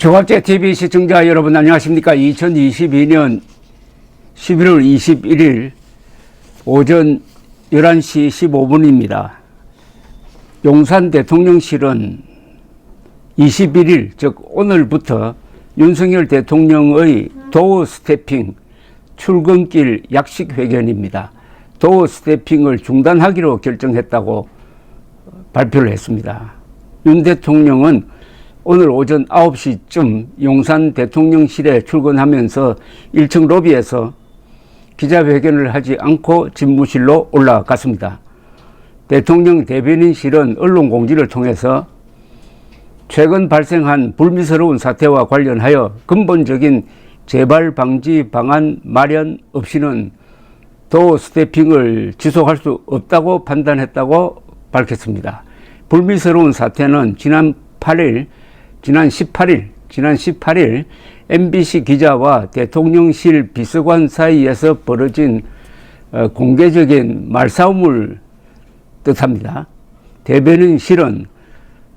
조갑제TV 시청자 여러분 안녕하십니까. 2022년 11월 21일 오전 11시 15분입니다. 용산 대통령실은 21일 즉 오늘부터 윤석열 대통령의 도어 스태핑 출근길 약식회견입니다. 도어 스태핑을 중단하기로 결정했다고 발표를 했습니다. 윤 대통령은 오늘 오전 9시쯤 용산 대통령실에 출근하면서 1층 로비에서 기자회견을 하지 않고 집무실로 올라갔습니다. 대통령 대변인실은 언론 공지를 통해서 최근 발생한 불미스러운 사태와 관련하여 근본적인 재발 방지 방안 마련 없이는 도어 스태핑을 지속할 수 없다고 판단했다고 밝혔습니다. 불미스러운 사태는 지난 18일 MBC 기자와 대통령실 비서관 사이에서 벌어진 공개적인 말싸움을 뜻합니다. 대변인실은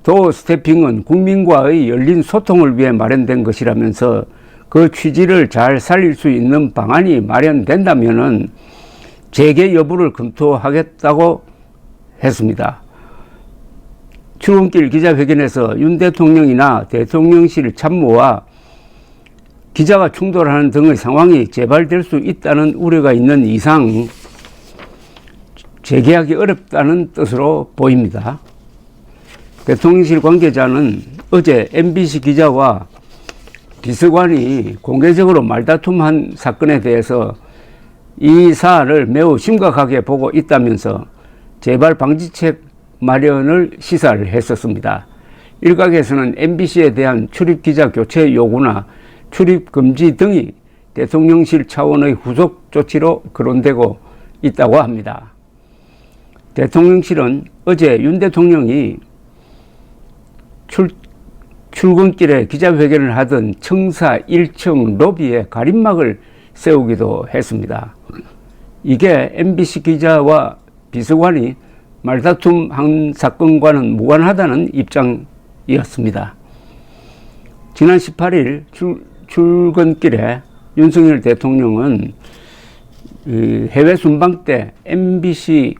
도어 스태핑은 국민과의 열린 소통을 위해 마련된 것이라면서 그 취지를 잘 살릴 수 있는 방안이 마련된다면은 재개 여부를 검토하겠다고 했습니다. 출근길 기자회견에서 윤 대통령이나 대통령실 참모와 기자가 충돌하는 등의 상황이 재발될 수 있다는 우려가 있는 이상 재개하기 어렵다는 뜻으로 보입니다. 대통령실 관계자는 어제 MBC 기자와 비서관이 공개적으로 말다툼한 사건에 대해서 이 사안을 매우 심각하게 보고 있다면서 재발 방지책 마련을 시사를 했었습니다. 일각에서는 MBC에 대한 출입 기자 교체 요구나 출입 금지 등이 대통령실 차원의 후속 조치로 거론되고 있다고 합니다. 대통령실은 어제 윤 대통령이 출근길에 기자회견을 하던 청사 1층 로비에 가림막을 세우기도 했습니다. 이게 MBC 기자와 비서관이 말다툼한 사건과는 무관하다는 입장이었습니다. 지난 18일 출근길에 윤석열 대통령은 해외 순방 때 MBC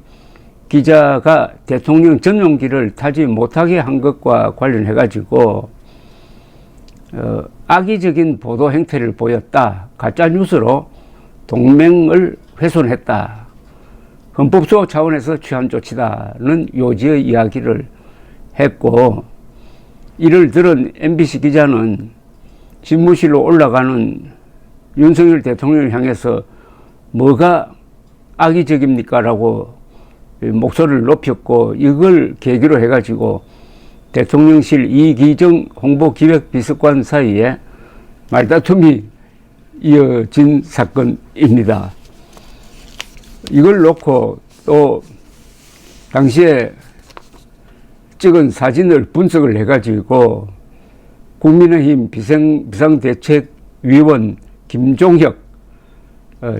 기자가 대통령 전용기를 타지 못하게 한 것과 관련해 가지고 악의적인 보도 행태를 보였다. 가짜뉴스로 동맹을 훼손했다. 헌법수호 차원에서 취한 조치다는 요지의 이야기를 했고, 이를 들은 MBC 기자는 집무실로 올라가는 윤석열 대통령을 향해서 뭐가 악의적입니까? 라고 목소리를 높였고, 이걸 계기로 해가지고 대통령실 이기정 홍보기획비서관 사이에 말다툼이 이어진 사건입니다. 이걸 놓고 또 당시에 찍은 사진을 분석을 해가지고 국민의힘 비상대책위원 김종혁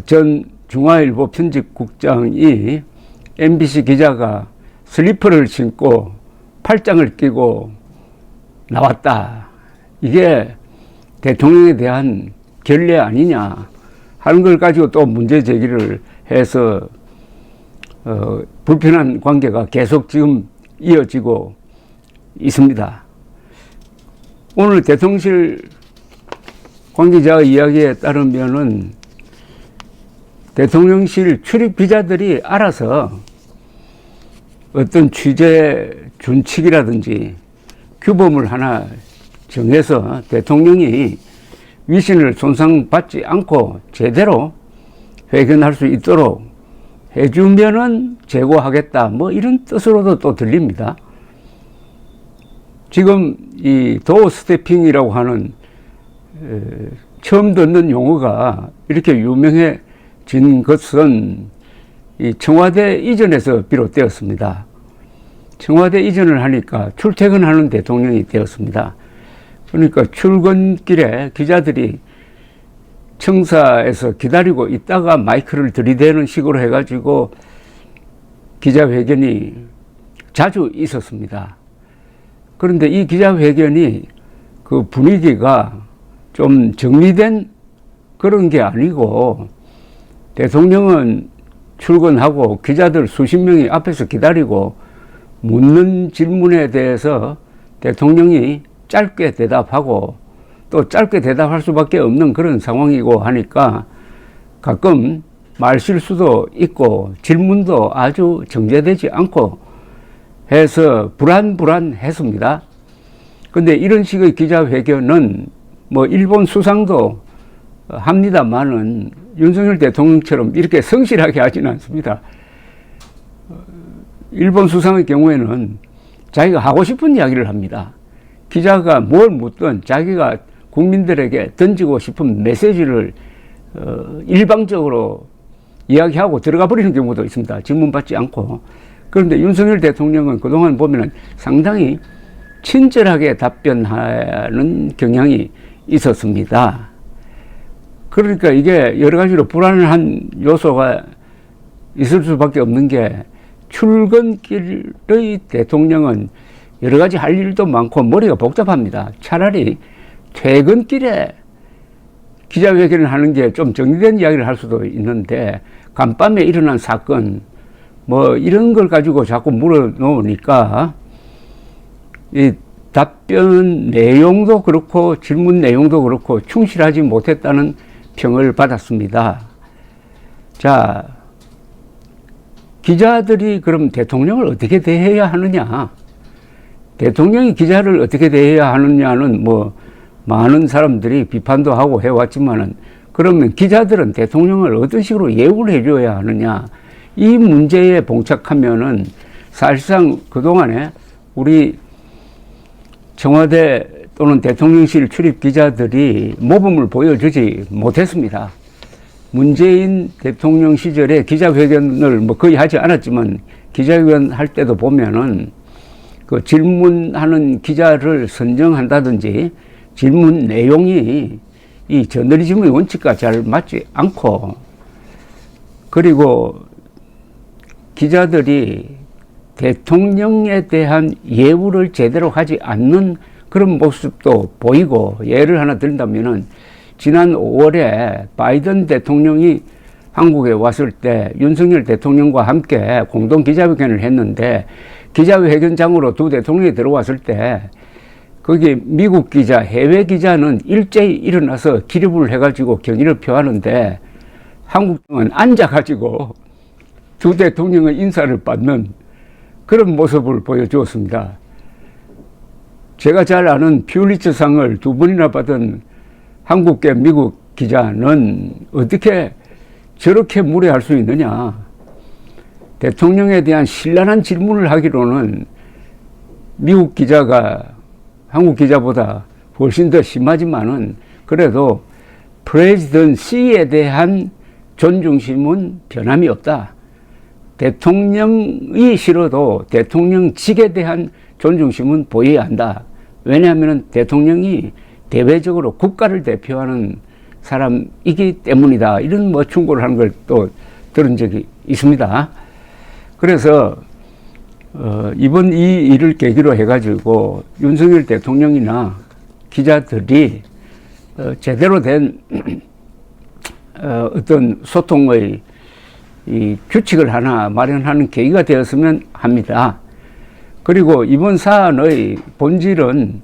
전 중앙일보 편집국장이 MBC 기자가 슬리퍼를 신고 팔짱을 끼고 나왔다. 이게 대통령에 대한 결례 아니냐 하는 걸 가지고 또 문제 제기를 해서 불편한 관계가 계속 지금 이어지고 있습니다. 오늘 대통령실 관계자의 이야기에 따르면은 대통령실 출입 기자들이 알아서 어떤 취재 준칙이라든지 규범을 하나 정해서 대통령이 위신을 손상받지 않고 제대로 회견할 수 있도록 해주면은 제고하겠다. 뭐 이런 뜻으로도 또 들립니다. 지금 이 도어 스태핑이라고 하는 처음 듣는 용어가 이렇게 유명해진 것은 이 청와대 이전에서 비롯되었습니다. 청와대 이전을 하니까 출퇴근하는 대통령이 되었습니다. 그러니까 출근길에 기자들이 청사에서 기다리고 있다가 마이크를 들이대는 식으로 해가지고 기자회견이 자주 있었습니다. 그런데 이 기자회견이 그 분위기가 좀 정리된 그런 게 아니고 대통령은 출근하고 기자들 수십 명이 앞에서 기다리고 묻는 질문에 대해서 대통령이 짧게 대답하고 또 짧게 대답할 수밖에 없는 그런 상황이고 하니까 가끔 말실수도 있고 질문도 아주 정제되지 않고 해서 불안했습니다. 근데 이런 식의 기자회견은 뭐 일본 수상도 합니다만은 윤석열 대통령처럼 이렇게 성실하게 하지는 않습니다. 일본 수상의 경우에는 자기가 하고 싶은 이야기를 합니다. 기자가 뭘 묻든 자기가 국민들에게 던지고 싶은 메시지를 일방적으로 이야기하고 들어가 버리는 경우도 있습니다. 질문받지 않고. 그런데 윤석열 대통령은 그동안 보면은 상당히 친절하게 답변하는 경향이 있었습니다. 그러니까 이게 여러 가지로 불안한 요소가 있을 수밖에 없는 게 출근길의 대통령은 여러 가지 할 일도 많고 머리가 복잡합니다. 차라리 퇴근길에 기자회견을 하는 게 좀 정리된 이야기를 할 수도 있는데 간밤에 일어난 사건 뭐 이런 걸 가지고 자꾸 물어놓으니까 이 답변 내용도 그렇고 질문 내용도 그렇고 충실하지 못했다는 평을 받았습니다. 자, 기자들이 그럼 대통령을 어떻게 대해야 하느냐? 대통령이 기자를 어떻게 대해야 하느냐는 뭐 많은 사람들이 비판도 하고 해왔지만은 그러면 기자들은 대통령을 어떤 식으로 예우를 해줘야 하느냐? 이 문제에 봉착하면은 사실상 그동안에 우리 청와대 또는 대통령실 출입 기자들이 모범을 보여주지 못했습니다. 문재인 대통령 시절에 기자회견을 뭐 거의 하지 않았지만 기자회견 할 때도 보면은 그 질문하는 기자를 선정한다든지 질문 내용이 이 저널리즘의 원칙과 잘 맞지 않고 그리고 기자들이 대통령에 대한 예우를 제대로 하지 않는 그런 모습도 보이고 예를 하나 든다면은 지난 5월에 바이든 대통령이 한국에 왔을 때 윤석열 대통령과 함께 공동 기자회견을 했는데 기자회견장으로 두 대통령이 들어왔을 때 거기 미국 기자, 해외 기자는 일제히 일어나서 기립을 해가지고 경의를 표하는데 한국은 앉아가지고 두 대통령의 인사를 받는 그런 모습을 보여주었습니다. 제가 잘 아는 퓰리처상을 2번이나 받은 한국계 미국 기자는 어떻게 저렇게 무례할 수 있느냐. 대통령에 대한 신랄한 질문을 하기로는 미국 기자가 한국 기자보다 훨씬 더 심하지만은 그래도 프레지던시에 대한 존중심은 변함이 없다. 대통령이 싫어도 대통령직에 대한 존중심은 보여야 한다. 왜냐하면 대통령이 대외적으로 국가를 대표하는 사람이기 때문이다. 이런 뭐 충고를 하는 걸 또 들은 적이 있습니다. 그래서 이번 이 일을 계기로 해가지고 윤석열 대통령이나 기자들이 제대로 된 어떤 소통의 이 규칙을 하나 마련하는 계기가 되었으면 합니다. 그리고 이번 사안의 본질은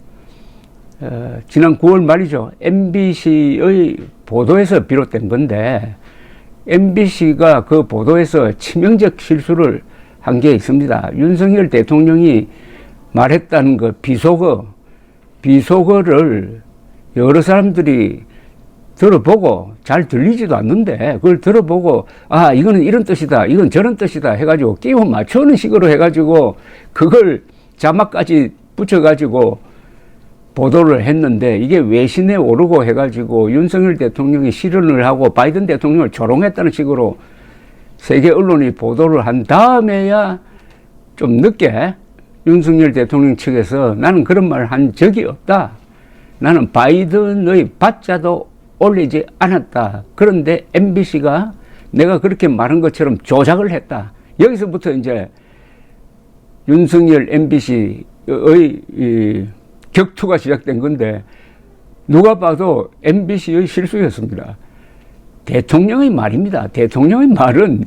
지난 9월 말이죠. MBC의 보도에서 비롯된 건데 MBC가 그 보도에서 치명적 실수를 한 게 있습니다. 윤석열 대통령이 말했다는 그 비속어를 여러 사람들이 들어보고 잘 들리지도 않는데 그걸 들어보고 아 이거는 이런 뜻이다 이건 저런 뜻이다 해가지고 끼워 맞추는 식으로 해가지고 그걸 자막까지 붙여가지고 보도를 했는데 이게 외신에 오르고 해가지고 윤석열 대통령이 실언을 하고 바이든 대통령을 조롱했다는 식으로 세계 언론이 보도를 한 다음에야 좀 늦게 윤석열 대통령 측에서 나는 그런 말을 한 적이 없다. 나는 바이든의 받자도 올리지 않았다. 그런데 MBC가 내가 그렇게 말한 것처럼 조작을 했다. 여기서부터 이제 윤석열 MBC의 격투가 시작된 건데 누가 봐도 MBC의 실수였습니다. 대통령의 말입니다. 대통령의 말은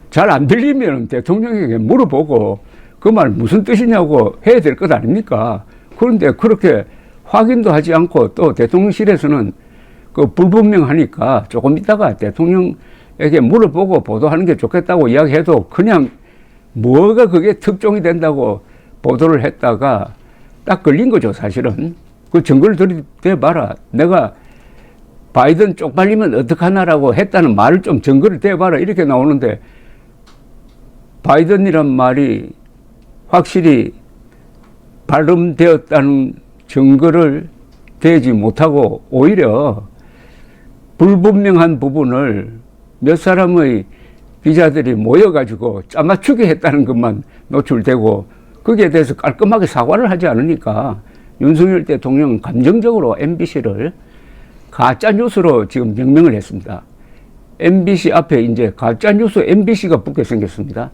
잘 안 들리면 대통령에게 물어보고 그 말 무슨 뜻이냐고 해야 될 것 아닙니까? 그런데 그렇게 확인도 하지 않고 또 대통령실에서는 그 불분명하니까 조금 있다가 대통령에게 물어보고 보도하는 게 좋겠다고 이야기해도 그냥 뭐가 그게 특종이 된다고 보도를 했다가 딱 걸린 거죠, 사실은. 그 증거를 들이대봐라. 내가 바이든 쪽팔리면 어떡하나라고 했다는 말을 좀 증거를 대봐라. 이렇게 나오는데 바이든이란 말이 확실히 발음되었다는 증거를 대지 못하고 오히려 불분명한 부분을 몇 사람의 기자들이 모여가지고 짜맞추게 했다는 것만 노출되고 거기에 대해서 깔끔하게 사과를 하지 않으니까 윤석열 대통령은 감정적으로 MBC를 가짜뉴스로 지금 명명을 했습니다. MBC 앞에 이제 가짜뉴스 MBC가 붙게 생겼습니다.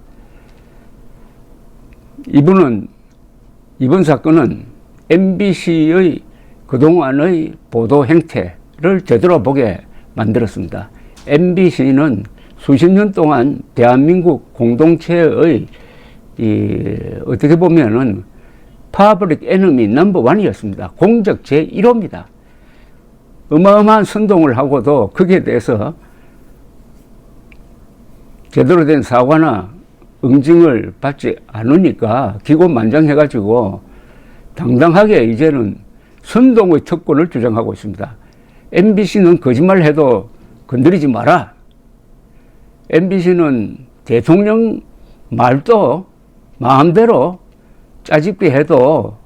이번 사건은 MBC의 그동안의 보도 행태를 되돌아보게 만들었습니다. MBC는 수십 년 동안 대한민국 공동체의 어떻게 보면은 파블릭 에너미 넘버 원이었습니다. 공적 제1호입니다. 어마어마한 선동을 하고도 거기에 대해서 제대로 된 사과나 응징을 받지 않으니까 기고만장해가지고 당당하게 이제는 선동의 특권을 주장하고 있습니다. MBC는 거짓말을 해도 건드리지 마라. MBC는 대통령 말도 마음대로 짜집게 해도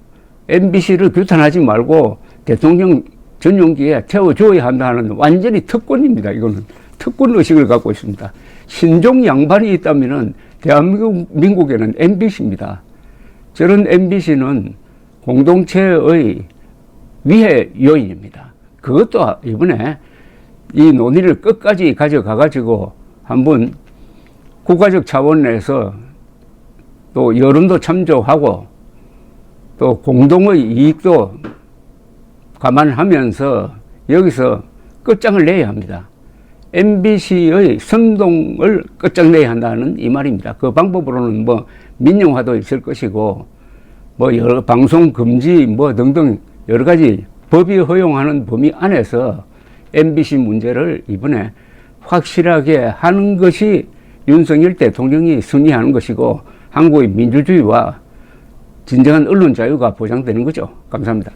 MBC를 규탄하지 말고 대통령 전용기에 태워줘야 한다는 완전히 특권입니다. 이거는 특권의식을 갖고 있습니다. 신종 양반이 있다면 대한민국에는 MBC입니다. 저런 MBC는 공동체의 위해 요인입니다. 그것도 이번에 이 논의를 끝까지 가져가가지고 한번 국가적 차원에서 또 여론도 참조하고 또 공동의 이익도 감안하면서 여기서 끝장을 내야 합니다. MBC의 선동을 끝장내야 한다는 이 말입니다. 그 방법으로는 뭐 민영화도 있을 것이고 뭐 여러 방송 금지 뭐 등등 여러 가지 법이 허용하는 범위 안에서 MBC 문제를 이번에 확실하게 하는 것이 윤석열 대통령이 승리하는 것이고 한국의 민주주의와 진정한 언론 자유가 보장되는 거죠. 감사합니다.